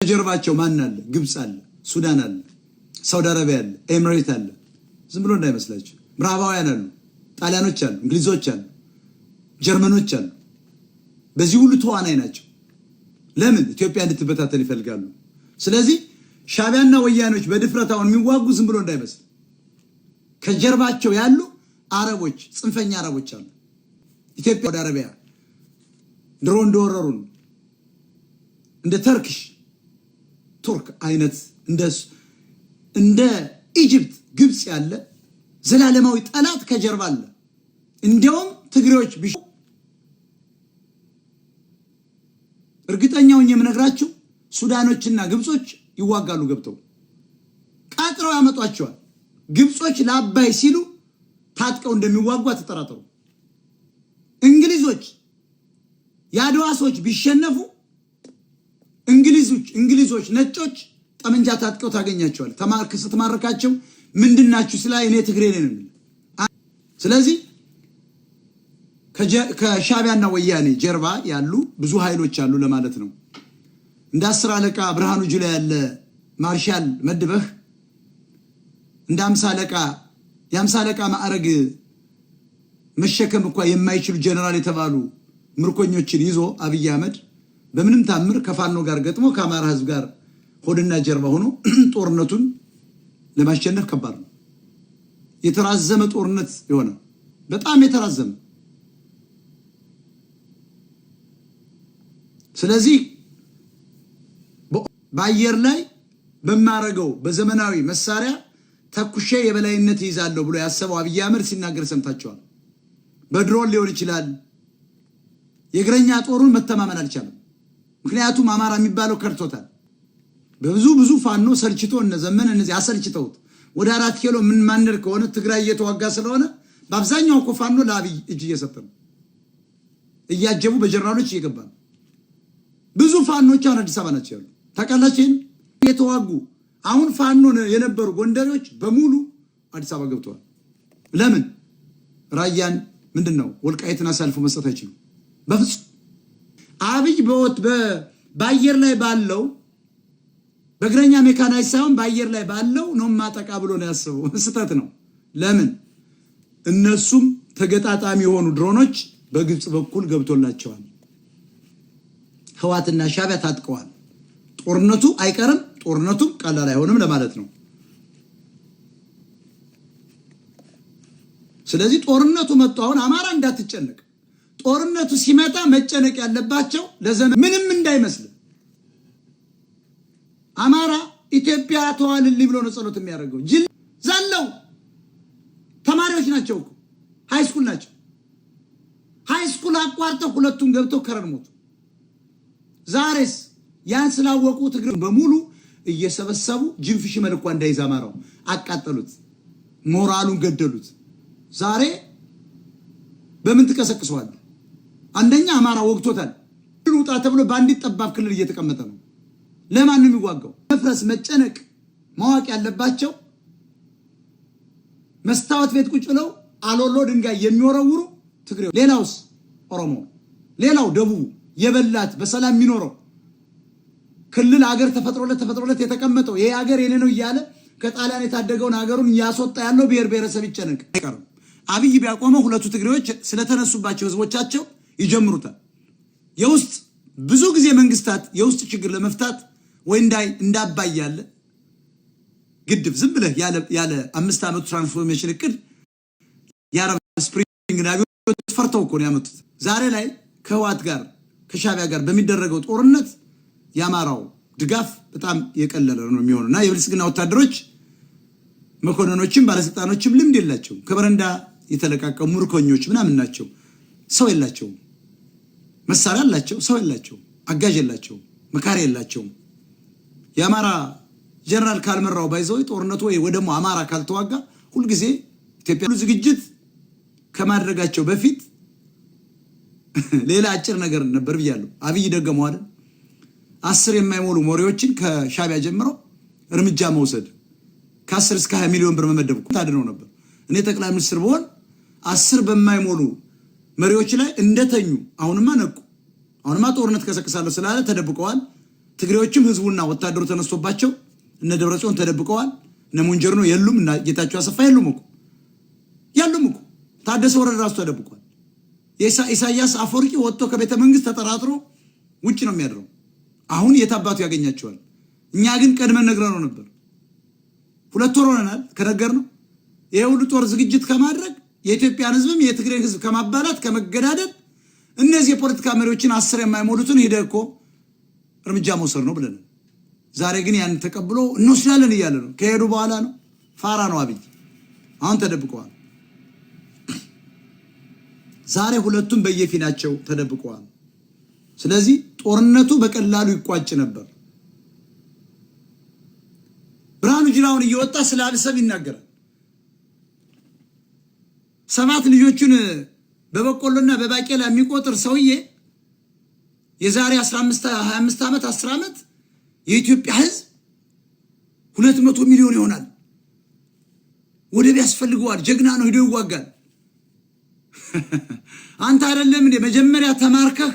ጀርባቸው ማን አለ? ግብጽ አለ፣ ሱዳን አለ፣ ሳውዲ አረቢያ አለ፣ ኤሚሬት አለ። ዝም ብሎ እንዳይመስላችሁ። ምዕራባውያን አሉ፣ ጣሊያኖች አሉ፣ እንግሊዞች አሉ፣ ጀርመኖች አሉ። በዚህ ሁሉ ተዋናይ ናቸው። ለምን? ኢትዮጵያ እንድትበታተን ይፈልጋሉ። ስለዚህ ሻዕቢያና ወያኔዎች በድፍረት አሁን የሚዋጉ ዝም ብሎ እንዳይመስል ከጀርባቸው ያሉ አረቦች፣ ጽንፈኛ አረቦች አሉ። ኢትዮጵያ ወደ አረቢያ ድሮ እንደወረሩን እንደ ቱርክ አይነት እንደ ኢጅፕት፣ ግብጽ ያለ ዘላለማዊ ጠላት ከጀርባ አለ። እንዲያውም ትግሬዎች እርግጠኛው የምነግራችሁ ሱዳኖችና ግብጾች ይዋጋሉ። ገብተው ቃጥረው ያመጧቸዋል። ግብጾች ለአባይ ሲሉ ታጥቀው እንደሚዋጉ ተጠራጠሩ። እንግሊዞች የአድዋ ሰዎች ቢሸነፉ እንግሊዞች ነጮች ጠመንጃ ታጥቀው ታገኛቸዋል። ስትማርካቸው ምንድናችሁ ስላ እኔ ትግሬ ነኝ ነው። ስለዚህ ከሻዕቢያና ወያኔ ጀርባ ያሉ ብዙ ኃይሎች አሉ ለማለት ነው። እንደ 10 አለቃ ብርሃኑ ጁላ ያለ ማርሻል መድበህ እንደ 50 አለቃ ማዕረግ መሸከም እንኳን የማይችሉ ጀነራል የተባሉ ምርኮኞችን ይዞ አብይ አህመድ በምንም ታምር ከፋኖ ጋር ገጥሞ ከአማራ ህዝብ ጋር ሆድና ጀርባ ሆኖ ጦርነቱን ለማሸነፍ ከባድ ነው። የተራዘመ ጦርነት የሆነ በጣም የተራዘመ። ስለዚህ በአየር ላይ በማረገው በዘመናዊ መሳሪያ ተኩሼ የበላይነት ይዛለሁ ብሎ ያሰበው አብይ አህመድ ሲናገር ሰምታችኋል። በድሮን ሊሆን ይችላል። የእግረኛ ጦሩን መተማመን አልቻለም። ምክንያቱም አማራ የሚባለው ከርቶታል። በብዙ ፋኖ ሰልችቶ እነዘመን እነዚህ አሰልችተውት ወደ 4 ኪሎ ምን ማንር ከሆነ ትግራይ እየተዋጋ ስለሆነ በአብዛኛው እኮ ፋኖ ለአብይ እጅ እየሰጠ ነው። እያጀቡ በጀነራሎች እየገባ ነው። ብዙ ፋኖች አሁን አዲስ አበባ ናቸው ያሉ ታውቃላችሁ። እየተዋጉ አሁን ፋኖ የነበሩ ጎንደሬዎች በሙሉ አዲስ አበባ ገብተዋል። ለምን? ራያን ምንድነው ወልቃይትን አሳልፎ መስጠት አይችሉም በፍጹም። አብይ በአየር ላይ ባለው በእግረኛ ሜካናይዝ ሳይሆን በአየር ላይ ባለው ነው ማጠቃ ብሎ ነው ያሰበው። ስህተት ነው። ለምን? እነሱም ተገጣጣሚ የሆኑ ድሮኖች በግብጽ በኩል ገብቶላቸዋል። ህዋትና ሻዕቢያ ታጥቀዋል። ጦርነቱ አይቀርም። ጦርነቱም ቀላል አይሆንም ለማለት ነው። ስለዚህ ጦርነቱ መጣ። አሁን አማራ እንዳትጨነቅ። ጦርነቱ ሲመጣ መጨነቅ ያለባቸው ለዘመን ምንም እንዳይመስል አማራ ኢትዮጵያ ተዋልልኝ ብሎ ነው ጸሎት የሚያደርገው። ጅል ዘለው ተማሪዎች ናቸው እኮ ሃይስኩል ናቸው። ሃይስኩል አቋርጠው ሁለቱም ገብተው ከረርሞቱ። ዛሬስ ያን ስላወቁ ትግሬ በሙሉ እየሰበሰቡ ጅንፍሽ መልኳ እንዳይዝ አማራው አቃጠሉት፣ ሞራሉን ገደሉት። ዛሬ በምን ትቀሰቅሰዋል? አንደኛ አማራ ወግቶታል። ውጣ ተብሎ በአንዲት ጠባብ ክልል እየተቀመጠ ነው። ለማን ነው የሚዋጋው? መፍረስ መጨነቅ ማወቅ ያለባቸው መስታወት ቤት ቁጭ ብለው አሎሎ ድንጋይ የሚወረውሩ ትግሬው፣ ሌላውስ ኦሮሞ፣ ሌላው ደቡብ የበላት በሰላም የሚኖረው ክልል ሀገር ተፈጥሮለት የተቀመጠው ይሄ ሀገር የኔ ነው እያለ ከጣሊያን የታደገውን ሀገሩን ያስወጣ ያለው ብሔረሰብ ይጨነቅ አይቀርም። አብይ ቢያቆመው ሁለቱ ትግሬዎች ስለተነሱባቸው ህዝቦቻቸው ይጀምሩታል። የውስጥ ብዙ ጊዜ መንግስታት የውስጥ ችግር ለመፍታት ወይ እንዳባይ ያለ ግድብ ዝም ብለህ ያለ 5 ዓመት ትራንስፎርሜሽን እቅድ የአረብ ስፕሪንግ ናቢዮት ፈርተው እኮ ነው ያመጡት። ዛሬ ላይ ከህዋት ጋር ከሻዕቢያ ጋር በሚደረገው ጦርነት ያማራው ድጋፍ በጣም የቀለለ ነው የሚሆነውና የብልጽግና ወታደሮች መኮንኖችም ባለስልጣኖችም ልምድ የላቸውም። ከበረንዳ የተለቃቀሙ ምርኮኞች ምናምን ናቸው። ሰው የላቸውም። መሳሪያ አላቸው፣ ሰው የላቸውም። አጋዥ የላቸውም፣ መካሪ የላቸውም። የአማራ ጀነራል ካልመራው ባይዘው ጦርነቱ ወይ ወደሞ አማራ ካልተዋጋ ሁሉ ጊዜ ኢትዮጵያ ዝግጅት ከማድረጋቸው በፊት ሌላ አጭር ነገር ነበር ብያለሁ። አብይ ደገመው አይደል? 10 የማይሞሉ ሞሪዎችን ከሻዕቢያ ጀምረው እርምጃ መውሰድ ከ10 እስከ 20 ሚሊዮን ብር መመደብ ታድነው ነበር። እኔ ጠቅላይ ሚኒስትር ብሆን 10 በማይሞሉ መሪዎች ላይ እንደተኙ አሁንማ ነቁ። አሁንማ ጦርነት ከሰከሳለሁ ስላለ ተደብቀዋል። ትግሬዎችም ህዝቡና ወታደሩ ተነስቶባቸው እነ ደብረጽዮን ተደብቀዋል። እነ ሞንጀርኖ የሉም እና ጌታቸው አሰፋ የሉም እኮ ታደሰ ወረደ ራሱ ተደብቋል። ኢሳያስ አፈወርቂ ወጥቶ ከቤተ መንግስት ተጠራጥሮ ውጭ ነው የሚያድረው። አሁን የታባቱ ያገኛቸዋል። እኛ ግን ቀድመን ነግረነው ነበር። 2 ወር ሆነናል ከነገርነው። ይሄ ሁሉ ጦር ዝግጅት ከማድረግ የኢትዮጵያን ህዝብም የትግሬን ህዝብ ከማባላት ከመገዳደል እነዚህ የፖለቲካ መሪዎችን 10 የማይሞሉትን ሄደ እኮ እርምጃ መውሰድ ነው ብለን ዛሬ ግን ያን ተቀብሎ እንወስዳለን እያለ ነው። ከሄዱ በኋላ ነው ፋራ ነው አብይ። አሁን ተደብቀዋል። ዛሬ ሁለቱም በየፊናቸው ተደብቀዋል። ስለዚህ ጦርነቱ በቀላሉ ይቋጭ ነበር። ብርሃኑ ጁላውን እየወጣ ስለ አብሰብ ይናገራል። 7 ልጆቹን በበቆሎና በባቄላ የሚቆጥር ሰውዬ የዛሬ 15 25 ዓመት 10 ዓመት የኢትዮጵያ ህዝብ 200 ሚሊዮን ይሆናል። ወደብ ያስፈልገዋል። ጀግና ነው፣ ሄዶ ይዋጋል። አንተ አይደለም እንዴ መጀመሪያ ተማርከህ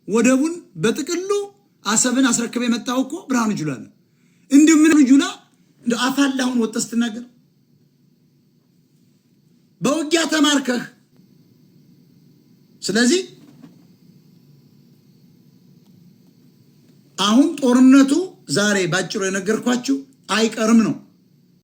ወደቡን በጥቅሉ አሰብን አስረክበ የመጣው እኮ ብርሃኑ ጁላ ነው። እንዴ ምን ጁላ እንደ አፋላውን ወጥተህ ስትናገር በውጊያ ተማርከህ። ስለዚህ አሁን ጦርነቱ ዛሬ ባጭሩ የነገርኳችሁ አይቀርም ነው።